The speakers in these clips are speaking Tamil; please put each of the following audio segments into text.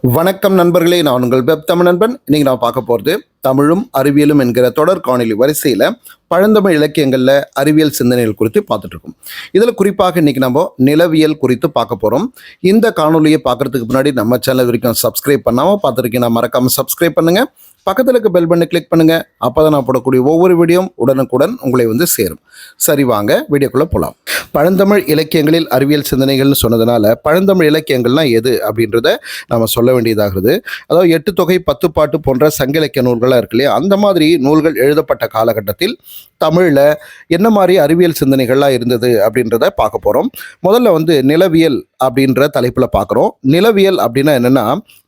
வணக்கம் நண்பர்களே, நான் உங்கள் வெப் தமிழ் நண்பன். இன்னைக்கு நான் பார்க்க போகிறது தமிழும் அறிவியலும் என்கிற தொடர் காணொலி வரிசையில் பழந்தமிழ் இலக்கியங்களில் அறிவியல் சிந்தனைகள் குறித்து பார்த்துட்டு இருக்கோம். இதில் குறிப்பாக இன்னைக்கு நம்ம நிலவியல் குறித்து பார்க்க போகிறோம். இந்த காணொலியை பார்க்குறதுக்கு முன்னாடி நம்ம சேனல் வரைக்கும் சப்ஸ்கிரைப் பண்ணாமல் பார்த்துருக்கீங்கன்னா மறக்காமல் சப்ஸ்கிரைப் பண்ணுங்கள். பக்கத்தில் இருக்க பெல் பண்ணி கிளிக் பண்ணுங்கள். அப்போ தான் நான் போடக்கூடிய ஒவ்வொரு வீடியோவும் உடனுக்குடன் உங்களை சேரும். சரி, வாங்க வீடியோக்குள்ளே போகலாம். பழந்தமிழ் இலக்கியங்களில் அறிவியல் சிந்தனைகள்னு சொன்னதுனால பழந்தமிழ் இலக்கியங்கள்லாம் எது அப்படின்றத நம்ம சொல்ல வேண்டியதாகிறது. அதாவது 8 தொகை 10 பாட்டு போன்ற சங்க இலக்கிய நூல்களாக இருக்கு இல்லையா, அந்த மாதிரி நூல்கள் எழுதப்பட்ட காலகட்டத்தில் தமிழில் என்ன மாதிரி அறிவியல் சிந்தனைகள்லாம் இருந்தது அப்படின்றத பார்க்க போகிறோம். முதல்ல நிலவியல் அப்படின்ற தலைப்பில் பார்க்குறோம். நிலவியல் அப்படின்னா என்னென்னா,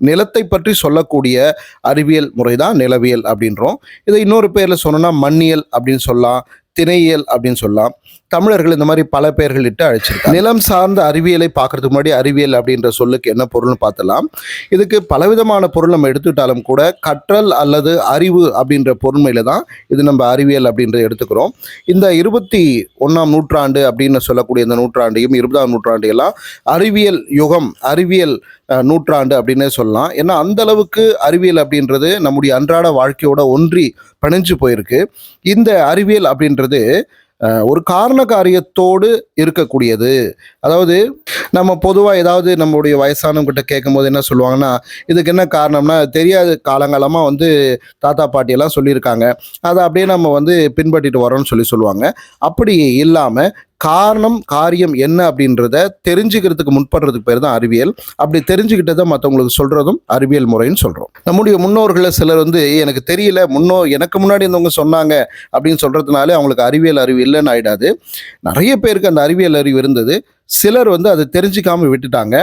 நிலத்தை பற்றி சொல்லக்கூடிய அறிவியல் முறை தான் நிலவியல் அப்படின்றோம். இதை இன்னொரு பேரில் சொன்னோன்னா மண்ணியல் அப்படின்னு சொல்லலாம், திணையியல் அப்படின்னு சொல்லலாம். தமிழர்கள் இந்த மாதிரி பல பெயர்கள் இட்டு அழைச்சிருக்காங்க. நிலம் சார்ந்த அறிவியலை பார்க்கறதுக்கு முன்னாடி அறிவியல் அப்படின்ற சொல்லுக்கு என்ன பொருள்னு பார்த்தலாம். இதுக்கு பலவிதமான பொருள் நம்ம எடுத்துக்கிட்டாலும் கூட கற்றல் அல்லது அறிவு அப்படின்ற பொருண்மையில தான் இது நம்ம அறிவியல் அப்படின்றத எடுத்துக்கிறோம். இந்த 21ஆம் நூற்றாண்டு அப்படின்னு சொல்லக்கூடிய இந்த நூற்றாண்டையும் 20ஆம் நூற்றாண்டையெல்லாம் அறிவியல் யுகம், அறிவியல் நூற்றாண்டு அப்படின்னே சொல்லலாம். ஏன்னா அந்த அளவுக்கு அறிவியல் அப்படின்றது நம்முடைய அன்றாட வாழ்க்கையோட ஒன்றி பிணைஞ்சு போயிருக்கு. இந்த அறிவியல் அப்படின்றது ஒரு காரண காரியத்தோடு இருக்கக்கூடியது. அதாவது நம்ம பொதுவாக ஏதாவது நம்மளுடைய வயசானவங்கிட்ட கேட்கும் போது என்ன சொல்லுவாங்கன்னா, இதுக்கு என்ன காரணம்னா தெரியாது, காலங்காலமாக தாத்தா பாட்டியெல்லாம் சொல்லியிருக்காங்க, அதை அப்படியே நம்ம பின்பற்றிட்டு வரோம்னு சொல்லுவாங்க. அப்படி இல்லாமல் காரணம் காரியம் என்ன அப்படின்றத தெரிஞ்சுக்கிறதுக்கு முற்படுறதுக்கு பேர் தான் அறிவியல். அப்படி தெரிஞ்சுக்கிட்டதை மற்றவங்களுக்கு சொல்றதும் அறிவியல் முறைன்னு சொல்றோம். நம்முடைய முன்னோர்களை சிலர் எனக்கு தெரியல, எனக்கு முன்னாடி இருந்தவங்க சொன்னாங்க அப்படின்னு சொல்றதுனால அவங்களுக்கு அறிவியல் அறிவு இல்லைன்னு ஆயிடாது. நிறைய பேருக்கு அந்த அறிவியல் அறிவு இருந்தது. சிலர் அதை தெரிஞ்சிக்காம விட்டுட்டாங்க.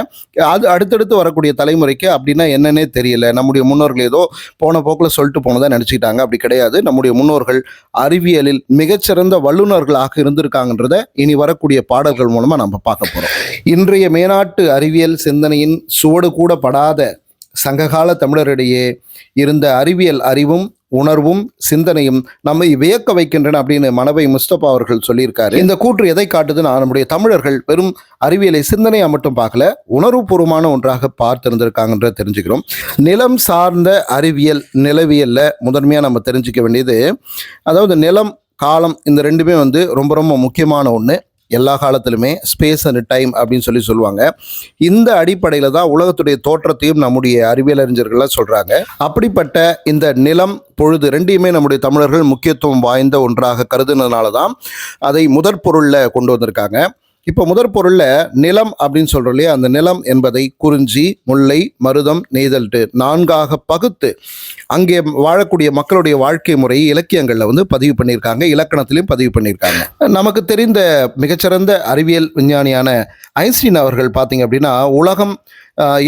அது அடுத்தடுத்து வரக்கூடிய தலைமுறைக்கு அப்படின்னா என்னன்னே தெரியல. நம்முடைய முன்னோர்கள் ஏதோ போன போக்கில் சொல்லிட்டு போனதா நினச்சிக்கிட்டாங்க. அப்படி கிடையாது. நம்முடைய முன்னோர்கள் அறிவியலில் மிகச்சிறந்த வல்லுநர்களாக இருந்திருக்காங்கன்றத இனி வரக்கூடிய பாடல்கள் மூலமா நம்ம பார்க்க போறோம். இன்றைய மேனாட்டு அறிவியல் சிந்தனையின் சுவடு கூட படாத சங்ககால தமிழரிடையே இருந்த அறிவியல் அறிவும் உணர்வும் சிந்தனையும் நம்மை வியக்க வைக்கின்றன அப்படின்னு மனவை முஸ்தபா அவர்கள் சொல்லியிருக்காரு. இந்த கூற்று எதை காட்டுதுன்னா, நம்முடைய தமிழர்கள் வெறும் அறிவியலை சிந்தனையா மட்டும் பார்க்கல, உணர்வுபூர்வமான ஒன்றாக பார்த்திருந்திருக்காங்கன்றத தெரிஞ்சுக்கிறோம். நிலம் சார்ந்த அறிவியல் நிலவியல்ல முதன்மையா நம்ம தெரிஞ்சுக்க வேண்டியது, அதாவது நிலம் காலம் இந்த ரெண்டுமே ரொம்ப ரொம்ப முக்கியமான ஒன்று. எல்லா காலத்திலுமே ஸ்பேஸ் அண்ட் டைம் அப்படின்னு சொல்லுவாங்க. இந்த அடிப்படையில் தான் உலகத்துடைய தோற்றத்தையும் நம்முடைய அறிவியல் அறிஞர்கள்லாம் சொல்கிறாங்க. அப்படிப்பட்ட இந்த நிலம் பொழுது ரெண்டையுமே நம்முடைய தமிழர்கள் முக்கியத்துவம் வாய்ந்த ஒன்றாக கருதுனதுனால தான் அதை முதற் பொருளில் கொண்டு வந்திருக்காங்க. இப்போ முதற் பொருளில் நிலம் அப்படின்னு சொல்கிறோம் இல்லையா, அந்த நிலம் என்பதை குறிஞ்சி, முல்லை, மருதம், நெய்தல்ட்டு 4ஆக பகுத்து அங்கே வாழக்கூடிய மக்களுடைய வாழ்க்கை முறையை இலக்கியங்களில் பதிவு பண்ணியிருக்காங்க, இலக்கணத்திலையும் பதிவு பண்ணியிருக்காங்க. நமக்கு தெரிந்த மிகச்சிறந்த அறிவியல் விஞ்ஞானியான ஐன்ஸ்டீன் அவர்கள் பார்த்தீங்க அப்படின்னா, உலகம்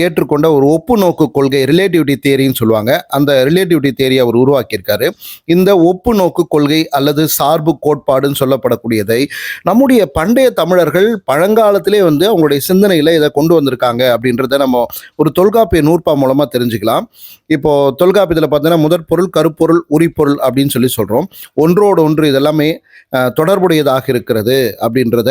ஏற்றுக்கொண்ட ஒரு ஒப்பு நோக்கு கொள்கை, ரிலேட்டிவிட்டி தியரின்னு சொல்லுவாங்க, அந்த ரிலேட்டிவிட்டி தியரியை அவர் உருவாக்கியிருக்காரு. இந்த ஒப்பு நோக்கு கொள்கை அல்லது சார்பு கோட்பாடுன்னு சொல்லப்படக்கூடியதை நம்முடைய பண்டைய தமிழர்கள் பழங்காலத்திலே அவங்களுடைய சிந்தனையில் இதை கொண்டு வந்திருக்காங்க அப்படின்றத நம்ம ஒரு தொல்காப்பிய நூற்பா மூலமாக தெரிஞ்சுக்கலாம். இப்போ தொல்காப்பியத்தில் பார்த்தீங்கன்னா முதற் பொருள், கருப்பொருள், உரிப்பொருள் அப்படின்னு சொல்கிறோம். ஒன்றோடு ஒன்று இதெல்லாமே தொடர்புடையதாக இருக்கிறது அப்படின்றத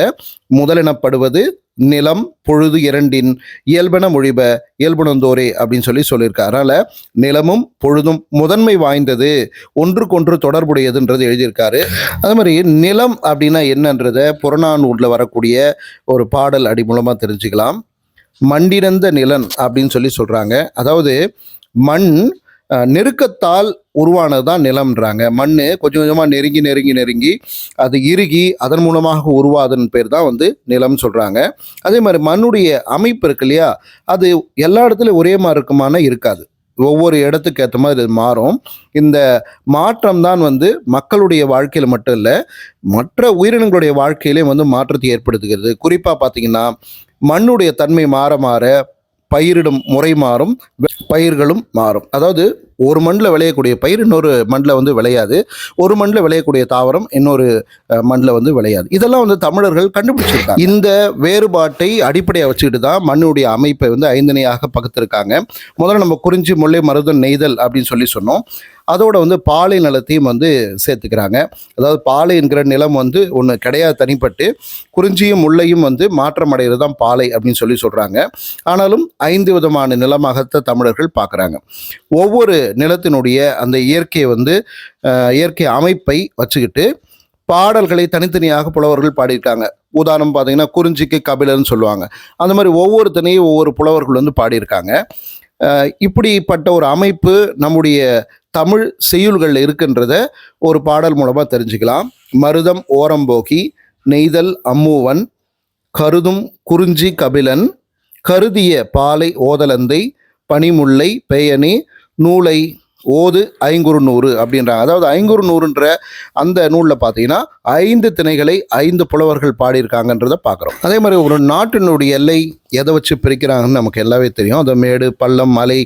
முதலெனப்படுவது நிலம் பொழுது இரண்டின் இயல்பென மொழிப இயல்புணர்ந்தோரே அப்படின்னு சொல்லியிருக்காரு. அதனால் நிலமும் பொழுதும் முதன்மை வாய்ந்தது, ஒன்றுக்கொன்று தொடர்புடையதுன்றது எழுதியிருக்காரு. அதே மாதிரி நிலம் அப்படின்னா என்னன்றத புறநானூரில் வரக்கூடிய ஒரு பாடல் அடி மூலமாக தெரிஞ்சுக்கலாம். மண்டிறந்த நிலன் அப்படின்னு சொல்கிறாங்க. அதாவது மண் நெருக்கத்தால் உருவானது தான் நிலம்ன்றாங்க. மண் கொஞ்சம் கொஞ்சமாக நெருங்கி அது இறுகி அதன் மூலமாக உருவாதன் பேர் தான் நிலம்னு சொல்கிறாங்க. அதே மாதிரி மண்ணுடைய அமைப்பு இருக்கு இல்லையா, அது எல்லா இடத்துலையும் ஒரே மாதிரி இருக்குமானா இருக்காது. ஒவ்வொரு இடத்துக்கு ஏற்ற மாதிரி இது மாறும். இந்த மாற்றம் தான் மக்களுடைய வாழ்க்கையில் மட்டும் இல்லை, மற்ற உயிரினங்களுடைய வாழ்க்கையிலையும் மாற்றத்தை ஏற்படுத்துகிறது. குறிப்பாக பார்த்தீங்கன்னா, மண்ணுடைய தன்மை மாற மாற பயிரிடும் முறை மாறும், பயிர்களும் மாறும். அதாவது ஒரு மண்ணில் விளையக்கூடிய பயிர் இன்னொரு மண்ணில் வந்து விளையாது, ஒரு மண்ணில் விளையக்கூடிய தாவரம் இன்னொரு மண்ணில் வந்து விளையாது. இதெல்லாம் வந்து தமிழர்கள் கண்டுபிடிச்சிருக்காங்க. இந்த வேறுபாட்டை அடிப்படையாக வச்சுக்கிட்டு தான் மண்ணுடைய அமைப்பை வந்து ஐந்தனையாக பகுத்திருக்காங்க. முதல்ல நம்ம குறிஞ்சி, முல்லை, மருதம், நெய்தல் அப்படின்னு சொன்னோம். அதோட வந்து பாலை நிலத்தையும் வந்து சேர்த்துக்கிறாங்க. அதாவது பாலை என்கிற நிலம் வந்து ஒன்று கிடையாது, தனிப்பட்டு குறிஞ்சியும் முல்லையும் வந்து மாற்றம் அடைகிறது தான் பாலை அப்படின்னு சொல்கிறாங்க. ஆனாலும் 5 விதமான நிலமாகத்த தமிழர்கள் பார்க்குறாங்க. ஒவ்வொரு நிலத்தினுடைய அந்த இயற்கையை வந்து இயற்கை அமைப்பை வச்சுக்கிட்டு பாடல்களை தனித்தனியாக புலவர்கள் பாடியிருக்காங்க. உதாரணம் பார்த்தீங்கன்னா குறிஞ்சிக்கு கபிலர்னு சொல்லுவாங்க. அந்த மாதிரி ஒவ்வொருத்தனையும் ஒவ்வொரு புலவர்கள் வந்து பாடியிருக்காங்க. இப்படிப்பட்ட ஒரு அமைப்பு நம்முடைய தமிழ் செய்யுள்கள் இருக்கின்றத ஒரு பாடல் மூலமாக தெரிஞ்சுக்கலாம். மருதம் ஓரம்போகி, நெய்தல் அம்மூவன், கருதும் குறிஞ்சி கபிலன், கருதிய பாலை ஓதலந்தை, பனிமுல்லை பேயனே, நூலை ஓது ஐங்குறுநூறு அப்படின்றாங்க. அதாவது ஐங்குறுநூறுன்ற அந்த நூலில் பார்த்தீங்கன்னா 5 திணைகளை 5 புலவர்கள் பாடியிருக்காங்கன்றதை பார்க்குறோம். அதே மாதிரி ஒரு நாட்டினுடைய எல்லை எதை வச்சு பிரிக்கிறாங்கன்னு நமக்கு எல்லாமே தெரியும். அந்த மேடு, பள்ளம், மலை,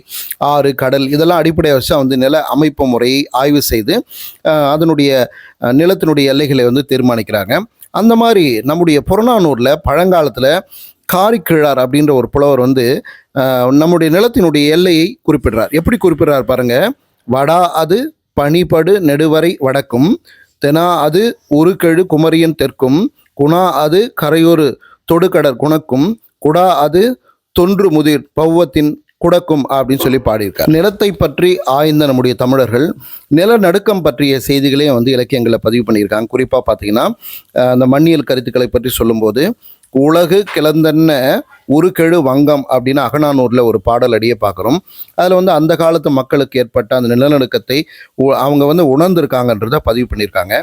ஆறு, கடல் இதெல்லாம் அடிப்படையாக வச்சு வந்து நில அமைப்பு முறையை ஆய்வு செய்து அதனுடைய நிலத்தினுடைய எல்லைகளை வந்து தீர்மானிக்கிறாங்க. அந்த மாதிரி நம்முடைய புறநானூரில் பழங்காலத்தில் காரிக்கிழார் அப்படின்ற ஒரு புலவர் வந்து நம்முடைய நிலத்தினுடைய எல்லையை குறிப்பிடுறார். எப்படி குறிப்பிடுறார் பாருங்க. வடா அது பனிபடு நெடுவரை வடக்கும், தெனா அது உருக்கெழு குமரியன் தெற்கும், குணா அது கரையொரு தொடுகடற் குணக்கும், குடா அது தொன்று முதிர் பௌவத்தின் குடக்கும் அப்படின்னு சொல்லி பாடியிருக்கார். நிலத்தை பற்றி ஆய்ந்த நம்முடைய தமிழர்கள் நிலநடுக்கம் பற்றிய செய்திகளையும் வந்து இலக்கியங்களை பதிவு பண்ணியிருக்காங்க. குறிப்பாக பார்த்தீங்கன்னா அந்த மண்ணியல் கருத்துக்களை பற்றி சொல்லும்போது உலகு கிளந்தன்ன உருக்கெழு வங்கம் அப்படின்னு அகநானூரில் ஒரு பாடல் அடியை பார்க்குறோம். அதில் வந்து அந்த காலத்து மக்களுக்கு ஏற்பட்ட அந்த நிலநடுக்கத்தை அவங்க வந்து உணர்ந்திருக்காங்கன்றதை பதிவு பண்ணியிருக்காங்க.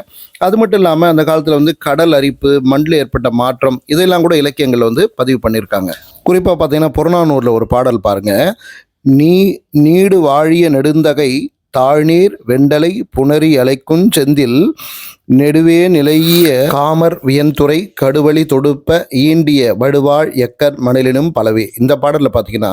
அது மட்டும் இல்லாமல் அந்த காலத்தில் வந்து கடல் அரிப்பு, மண்ணில் ஏற்பட்ட மாற்றம் இதெல்லாம் கூட இலக்கியங்கள் வந்து பதிவு பண்ணியிருக்காங்க. குறிப்பாக பார்த்தீங்கன்னா புறநானூரில் ஒரு பாடல் பாருங்கள். நீடு வாழிய நெடுந்தகை தாழ்நீர் வெண்டலை புணரி அலைக்குஞ் செந்தில் நெடுவே நிலையிய காமர் வியன்துறை கடுவழி தொடுப்ப ஈண்டிய வடுவாழ் எக்கர் மணலினும் பலவே. இந்த பாடலில் பார்த்தீங்கன்னா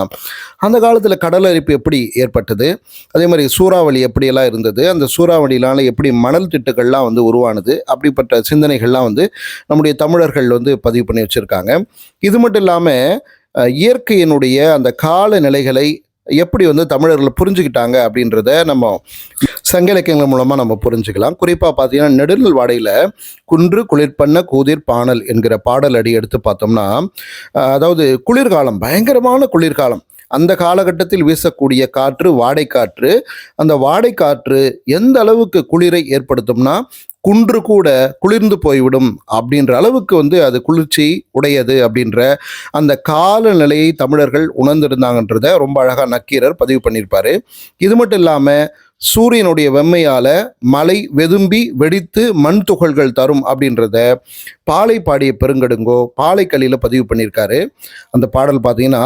அந்த காலத்தில் கடல் அரிப்பு எப்படி ஏற்பட்டது, அதே மாதிரி சூறாவளி எப்படியெல்லாம் இருந்தது, அந்த சூறாவளியினால் எப்படி மணல் திட்டுகள்லாம் வந்து உருவானது, அப்படிப்பட்ட சிந்தனைகள்லாம் வந்து நம்முடைய தமிழர்கள் வந்து பதிவு பண்ணி வச்சுருக்காங்க. இது மட்டும் இல்லாமல் இயற்கையினுடைய அந்த கால நிலைகளை எப்படி வந்து தமிழர்கள் புரிஞ்சுக்கிட்டாங்க அப்படின்றத நம்ம சங்க இலக்கியங்கள் மூலமாக நம்ம புரிஞ்சுக்கலாம். குறிப்பாக பார்த்தீங்கன்னா நெடுநல் வாடையில் குன்று குளிர்பண்ண கூதிர் பாணல் என்கிற பாடல் அடி எடுத்து பார்த்தோம்னா, அதாவது குளிர்காலம், பயங்கரமான குளிர்காலம், அந்த காலகட்டத்தில் வீசக்கூடிய காற்று வாடைக்காற்று, அந்த வாடைக்காற்று எந்த அளவுக்கு குளிரை ஏற்படுத்தும்னா குன்று கூட குளிர்ந்து போய்விடும் அப்படின்ற அளவுக்கு வந்து அது குளிர்ச்சி உடையது அப்படின்ற அந்த காலநிலையை தமிழர்கள் உணர்ந்திருந்தாங்கன்றத ரொம்ப அழகாக நக்கீரர் பதிவு பண்ணியிருப்பார். இது மட்டும் இல்லாமல் சூரியனுடைய வெம்மையால் மலை வெதும்பி வெடித்து மண் துகள்கள் தரும் அப்படின்றத பாலை பாடிய பெருங்கடுங்கோ பாலைக்கல்லியில் பதிவு பண்ணியிருக்காரு. அந்த பாடல் பார்த்தீங்கன்னா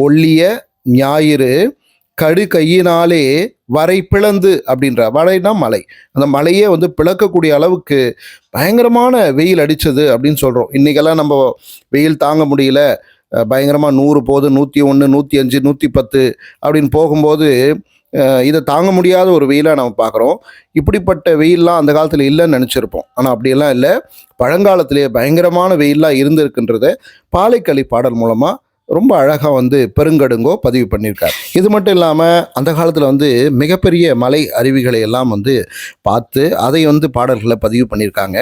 ஒல்லிய ஞாயிறு கடு கையினாலே வரை பிளந்து அப்படின்ற, வரைனா மலை, அந்த மலையே வந்து பிளக்கக்கூடிய அளவுக்கு பயங்கரமான வெயில் அடித்தது அப்படின்னு சொல்கிறோம். இன்றைக்கெல்லாம் நம்ம வெயில் தாங்க முடியல, பயங்கரமாக 100 போது, 101, 105, 110 அப்படின்னு போகும்போது இதை தாங்க முடியாத ஒரு வெயிலாக நம்ம பார்க்குறோம். இப்படிப்பட்ட வெயிலெலாம் அந்த காலத்தில் இல்லைன்னு நினச்சிருப்போம். ஆனால் அப்படியெல்லாம் இல்லை, பழங்காலத்திலேயே பயங்கரமான வெயிலாக இருந்திருக்குன்றத பாலைக்கலி பாடல் மூலமாக ரொம்ப அழகாக வந்து பெருங்கடுங்கோ பதிவு பண்ணியிருக்கார். இது மட்டும் இல்லாமல் அந்த காலத்தில் வந்து மிகப்பெரிய மலை அருவிகளை எல்லாம் வந்து பார்த்து அதை வந்து பாடல்களை பதிவு பண்ணியிருக்காங்க.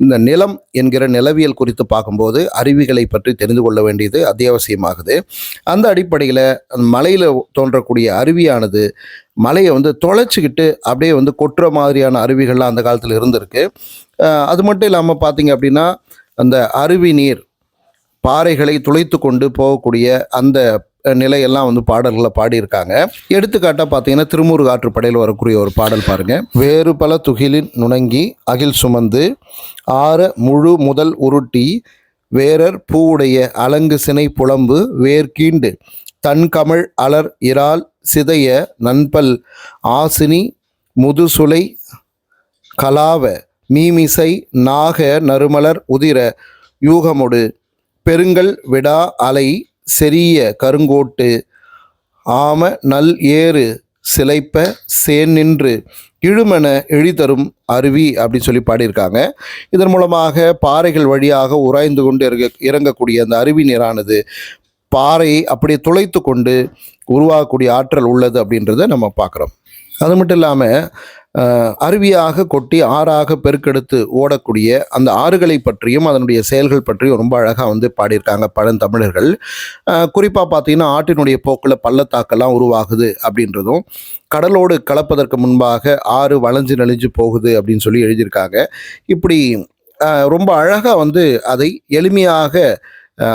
இந்த நிலம் என்கிற நிலவியல் குறித்து பார்க்கும்போது அருவிகளை பற்றி தெரிந்து கொள்ள வேண்டியது அத்தியாவசியமாகுது. அந்த அடிப்படையில் அந்த மலையில் தோன்றக்கூடிய அருவியானது மலையை வந்து தொலைச்சிக்கிட்டு அப்படியே வந்து கொட்டுற மாதிரியான அருவிகள்லாம் அந்த காலத்தில் இருந்திருக்கு. அது மட்டும் இல்லாமல் பார்த்தீங்க அப்படின்னா அந்த அருவி நீர் பாறைகளை துளைத்து கொண்டு போகக்கூடிய அந்த நிலையெல்லாம் வந்து பாடல்களை பாடியிருக்காங்க. எடுத்துக்காட்டாக பார்த்தீங்கன்னா திருமூர் ஆற்றுப்படையில் வரக்கூடிய ஒரு பாடல் பாருங்க. வேறு பல துகிலின் நுணங்கி அகில் சுமந்து ஆற முழு முதல் உருட்டி வேரர் பூவுடைய அலங்கு சினை புலம்பு வேர்கீண்டு தன்கமழ் அலர் இறால் சிதைய நண்பல் ஆசினி முதுசுலை கலாவ மீமிசை நாக நறுமலர் உதிர யூகமொடு பெருங்கல் விடா அலை செரிய கருங்கோட்டு ஆம நல் ஏறு சிலைப்ப சேன் நின்று இழுமென எழிதரும் அருவி அப்படின்னு சொல்லி பாடியிருக்காங்க. இதன் மூலமாக பாறைகள் வழியாக உராய்ந்து கொண்டு இறங்கக்கூடிய அந்த அருவி நீரானது பாறையை அப்படியே துளைத்து கொண்டு உருவாகக்கூடிய ஆற்றல் உள்ளது அப்படின்றத நம்ம பார்க்குறோம். அது மட்டும் இல்லாமல் அருவியாக கொட்டி ஆறாக பெருக்கெடுத்து ஓடக்கூடிய அந்த ஆறுகளை பற்றியும் அதனுடைய செயல்கள் பற்றியும் ரொம்ப அழகாக பாடியிருக்காங்க பழந்தமிழர்கள். குறிப்பாக பார்த்தீங்கன்னா ஆற்றினுடைய போக்கில் பள்ளத்தாக்கெல்லாம் உருவாகுது அப்படின்றதும், கடலோடு கலப்பதற்கு முன்பாக ஆறு வளைஞ்சு நெளிஞ்சு போகுது அப்படின்னு சொல்லி எழுதியிருக்காங்க. இப்படி ரொம்ப அழகாக அதை எளிமையாக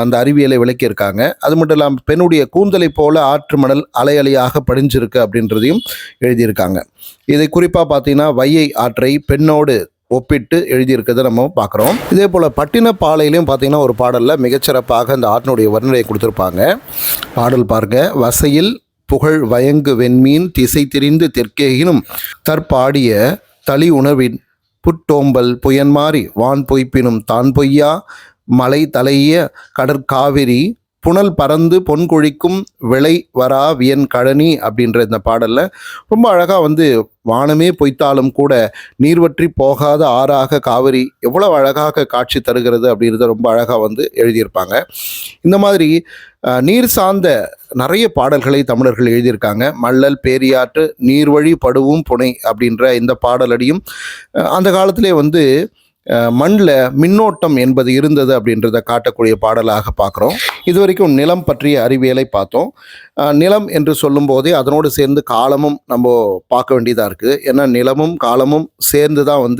அந்த அறிவியலை விளக்கியிருக்காங்க. அது மட்டும் இல்லாமல் பெண்ணுடைய கூந்தலை போல ஆற்று மணல் அலை அலையாக படிஞ்சிருக்கு அப்படின்றதையும் எழுதியிருக்காங்க. இதை குறிப்பாக பார்த்தீங்கன்னா வையை ஆற்றை பெண்ணோடு ஒப்பிட்டு எழுதியிருக்கிறத நம்ம பார்க்குறோம். இதே போல் பட்டினப்பாலையிலையும் பார்த்தீங்கன்னா ஒரு பாடலில் மிகச்சிறப்பாக அந்த ஆற்றினுடைய வர்ணனையை கொடுத்துருப்பாங்க. பாடல் பாருங்க. வசையில் புகழ் வயங்கு வெண்மீன் திசை திரிந்து தெற்கேகினும் தற்பாடிய தளி உணவின் புட்டோம்பல் புயன்மாறி வான் பொய்ப்பினும் தான் பொய்யா மலை தலைய கடற்காவிரி புனல் பறந்து பொன் கொழிக்கும் விளை வரா வியன் கழனி அப்படின்ற இந்த பாடலில் ரொம்ப அழகாக வானமே பொய்த்தாலும் கூட நீர்வற்றி போகாத ஆறாக காவிரி எவ்வளோ அழகாக காட்சி தருகிறது அப்படின்றத ரொம்ப அழகாக எழுதியிருப்பாங்க. இந்த மாதிரி நீர் சார்ந்த நிறைய பாடல்களை தமிழர்கள் எழுதியிருக்காங்க. மல்லல் பேரியாற்று நீர்வழி படுவும் புனை அப்படின்ற இந்த பாடலடியும் அந்த காலத்திலே மண்ணில் மின்னோட்டம் என்பது இருந்தது அப்படின்றத காட்டக்கூடிய பாடலாக பார்க்குறோம். இது வரைக்கும் நிலம் பற்றிய அறிவியலை பார்த்தோம். நிலம் என்று சொல்லும் போதே அதனோடு சேர்ந்து காலமும் நம்ம பார்க்க வேண்டியதாக இருக்குது. ஏன்னா நிலமும் காலமும் சேர்ந்து தான்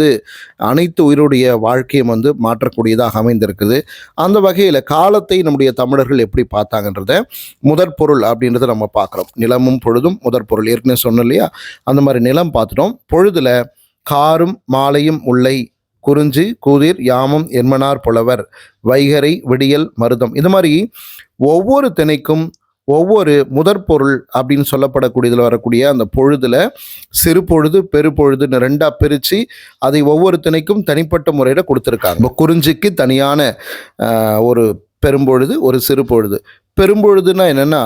அனைத்து உயிருடைய வாழ்க்கையும் மாற்றக்கூடியதாக அமைந்திருக்குது. அந்த வகையில் காலத்தை நம்முடைய தமிழர்கள் எப்படி பார்த்தாங்கன்றத முதற்பொருள் அப்படின்றத நம்ம பார்க்குறோம். நிலமும் பொழுதும் முதற்பொருள் ஏற்கனவே சொன்னோம் இல்லையா, அந்த மாதிரி நிலம் பார்த்துட்டோம். பொழுதுல காரும் மாலையும் உள்ளை குறிஞ்சி கூதிர் யாமம் என்மனார் புலவர் வைகரை விடியல் மருதம், இது மாதிரி ஒவ்வொரு திணைக்கும் ஒவ்வொரு முதற்பொருள் அப்படின்னு சொல்லப்படக்கூடியதில் வரக்கூடிய அந்த பொழுதுல சிறு பொழுது பெருப்பொழுதுன்னு ரெண்டாக பிரித்து அதை ஒவ்வொரு திணைக்கும் தனிப்பட்ட முறையில் கொடுத்துருக்காங்க. இப்போ குறிஞ்சிக்கு தனியான ஒரு பெரும்பொழுது, ஒரு சிறு பொழுது. பெரும்பொழுதுன்னா என்னென்னா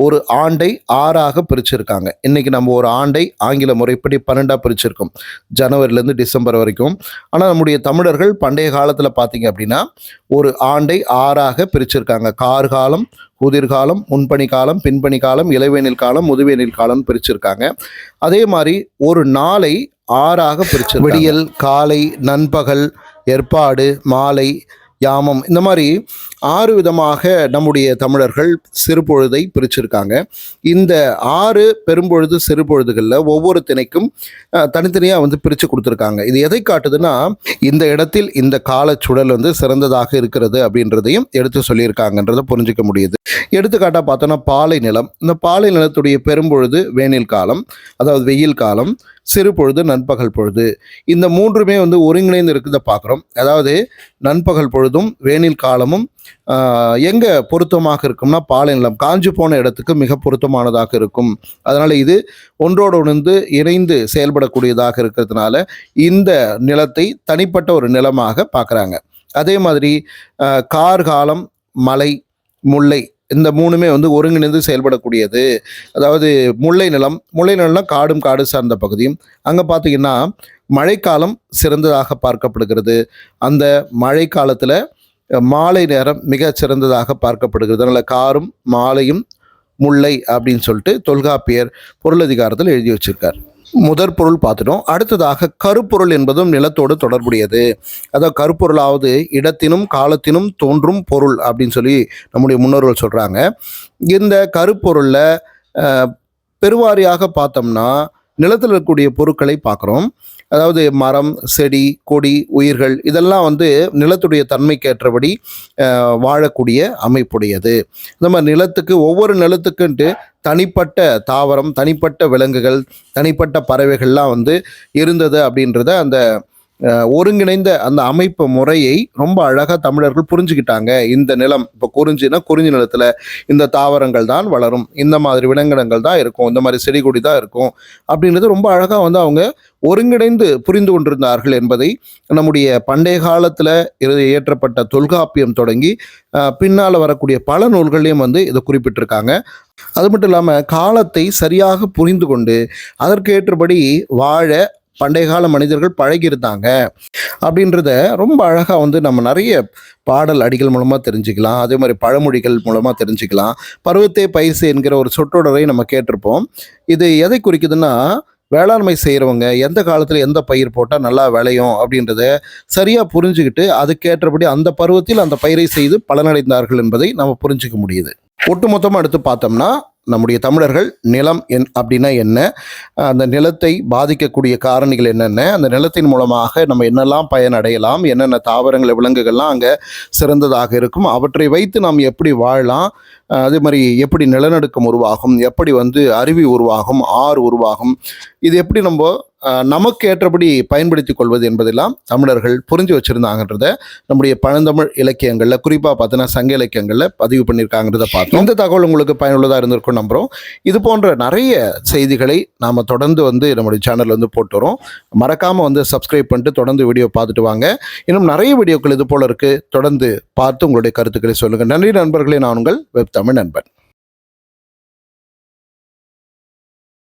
ஒரு ஆண்டை 6ஆக பிரிச்சிருக்காங்க. இன்றைக்கி நம்ம ஒரு ஆண்டை ஆங்கில முறைப்படி 12ஆக பிரிச்சிருக்கோம், ஜனவரிலேருந்து டிசம்பர் வரைக்கும். ஆனால் நம்முடைய தமிழர்கள் பண்டைய காலத்தில் பார்த்தீங்க அப்படின்னா ஒரு ஆண்டை 6ஆக பிரிச்சிருக்காங்க. கார்காலம், குதிர்காலம், முன்பனி காலம், பின்பனி காலம், இளவேனில் காலம், முதுவேனில் காலம் பிரிச்சிருக்காங்க. அதே மாதிரி ஒரு நாளை 6ஆக பிரிச்சு விடியல், காலை, நண்பகல், ஏற்பாடு, மாலை, யாமம், இந்த மாதிரி 6 விதமாக நம்முடைய தமிழர்கள் சிறுபொழுதை பிரிச்சிருக்காங்க. இந்த 6 பெரும்பொழுது சிறுபொழுதுகளில் ஒவ்வொரு திணைக்கும் தனித்தனியாக பிரித்து கொடுத்துருக்காங்க. இது எதை காட்டுதுன்னா இந்த இடத்தில் இந்த காலச்சுடல் சிறந்ததாக இருக்கிறது அப்படின்றதையும் எடுத்து சொல்லியிருக்காங்கன்றதை புரிஞ்சிக்க முடியுது. எடுத்துக்காட்டாக பார்த்தோன்னா பாலை நிலம். இந்த பாலை நிலத்துடைய பெரும்பொழுது வேனில் காலம், அதாவது வெயில் காலம், சிறு பொழுது நண்பகல் பொழுது. இந்த மூன்றுமே ஒருங்கிணைந்து இருக்கிறத பார்க்குறோம். அதாவது நண்பகல் பொழுதும் வேனில் காலமும் எங்கே பொருத்தமாக இருக்கும்னா பாலை நிலம் காஞ்சு போன இடத்துக்கு மிக பொருத்தமானதாக இருக்கும். அதனால் இது ஒன்றோடு இணைந்து செயல்படக்கூடியதாக இருக்கிறதுனால இந்த நிலத்தை தனிப்பட்ட ஒரு நிலமாக பார்க்குறாங்க. அதே மாதிரி கார்காலம், மலை, முல்லை, இந்த மூணுமே ஒருங்கிணைந்து செயல்படக்கூடியது. அதாவது முல்லை நிலம்னா காடும் காடு சார்ந்த பகுதியும். அங்கே பார்த்தீங்கன்னா மழைக்காலம் சிறந்ததாக பார்க்கப்படுகிறது. அந்த மழை காலத்தில் மாலை நேரம் மிக சிறந்ததாக பார்க்கப்படுகிறது. அதனால் காரும் மாலையும் முல்லை அப்படின்னு சொல்லிட்டு தொல்காப்பியர் பொருளதிகாரத்தில் எழுதி வச்சிருக்கார். முதற் பொருள் பார்த்துட்டோம். அடுத்ததாக கருப்பொருள் என்பதும் நிலத்தோடு தொடர்புடையது. அதாவது கருப்பொருளாவது இடத்தினும் காலத்தினும் தோன்றும் பொருள் அப்படின்னு சொல்லி நம்முடைய முன்னோர்கள் சொல்கிறாங்க. இந்த கருப்பொருளில் பெருவாரியாக பார்த்தோம்னா நிலத்தில் இருக்கக்கூடிய பொருட்களை பார்க்குறோம். அதாவது மரம், செடி, கொடி, உயிர்கள் இதெல்லாம் நிலத்துடைய தன்மைக்கேற்றபடி வாழக்கூடிய அமைப்புடையது. இந்த மாதிரி நிலத்துக்கு ஒவ்வொரு நிலத்துக்குன்ட்டு தனிப்பட்ட தாவரம், தனிப்பட்ட விலங்குகள், தனிப்பட்ட பறவைகள்லாம் இருந்தது அப்படின்றத அந்த ஒருங்கிணைந்த அந்த அமைப்பு முறையை ரொம்ப அழகாக தமிழர்கள் புரிஞ்சுக்கிட்டாங்க. இந்த நிலம் இப்போ குறிஞ்சினா குறிஞ்சி நிலத்தில் இந்த தாவரங்கள் தான் வளரும், இந்த மாதிரி விலங்கினங்கள் தான் இருக்கும், இந்த மாதிரி செடி கொடி தான் இருக்கும் அப்படின்றது ரொம்ப அழகாக வந்து அவங்க ஒருங்கிணைந்து புரிந்து கொண்டிருந்தார்கள் என்பதை நம்முடைய பண்டைய காலத்தில் இயற்றப்பட்ட தொல்காப்பியம் தொடங்கி பின்னால் வரக்கூடிய பல நூல்களையும் வந்து இதை குறிப்பிட்டிருக்காங்க. அது மட்டும் இல்லாமல் காலத்தை சரியாக புரிந்து கொண்டு அதற்கு ஏற்றபடி வாழ பண்டைய கால மனிதர்கள் பழகியிருந்தாங்க அப்படின்றத ரொம்ப அழகாக வந்து நம்ம நிறைய பாடல் அடிகள் மூலமாக தெரிஞ்சுக்கலாம். அதே மாதிரி பழமொழிகள் மூலமாக தெரிஞ்சுக்கலாம். பருவத்தே பயிர்சு என்கிற ஒரு சொற்றொடரை நம்ம கேட்டிருப்போம். இது எதை குறிக்குதுன்னா, வேளாண்மை செய்கிறவங்க எந்த காலத்தில் எந்த பயிர் போட்டால் நல்லா விளையும் அப்படின்றத சரியாக புரிஞ்சுக்கிட்டு அதுக்கேற்றபடி அந்த பருவத்தில் அந்த பயிரை செய்து பலனடைந்தார்கள் என்பதை நம்ம புரிஞ்சுக்க முடியுது. ஒட்டுமொத்தமாக எடுத்து பார்த்தோம்னா நம்முடைய தமிழர்கள் நிலம் அப்படின்னா என்ன, அந்த நிலத்தை பாதிக்கக்கூடிய காரணிகள் என்னென்ன, அந்த நிலத்தின் மூலமாக நம்ம என்னெல்லாம் பயனடையலாம், என்னென்ன தாவரங்கள் விலங்குகள்லாம் அங்கே சிறந்ததாக இருக்கும், அவற்றை வைத்து நாம் எப்படி வாழலாம், அதே மாதிரி எப்படி நிலநடுக்கம் உருவாகும், எப்படி வந்து அருவி உருவாகும், ஆறு உருவாகும், இது எப்படி நம்ம நமக்கு ஏற்றபடி பயன்படுத்தி கொள்வது என்பதெல்லாம் தமிழர்கள் புரிஞ்சு வச்சுருந்தாங்கன்றத நம்முடைய பழந்தமிழ் இலக்கியங்களில் குறிப்பாக பார்த்தீங்கன்னா சங்க இலக்கியங்களில் பதிவு பண்ணியிருக்காங்கிறத பார்த்தோம். இந்த தகவல் உங்களுக்கு பயனுள்ளதாக இருந்திருக்கும் நம்புகிறோம். இது போன்ற நிறைய செய்திகளை நாம் தொடர்ந்து வந்து நம்முடைய சேனலில் வந்து போட்டு வரோம். மறக்காமல் வந்து சப்ஸ்கிரைப் பண்ணிட்டு தொடர்ந்து வீடியோ பார்த்துட்டு வாங்க. இன்னும் நிறைய வீடியோக்கள் இது போல் இருக்குது. தொடர்ந்து பார்த்து உங்களுடைய கருத்துக்களை சொல்லுங்கள். நன்றி நண்பர்களே. நான் உங்கள் வெப் தமிழ் நண்பன்.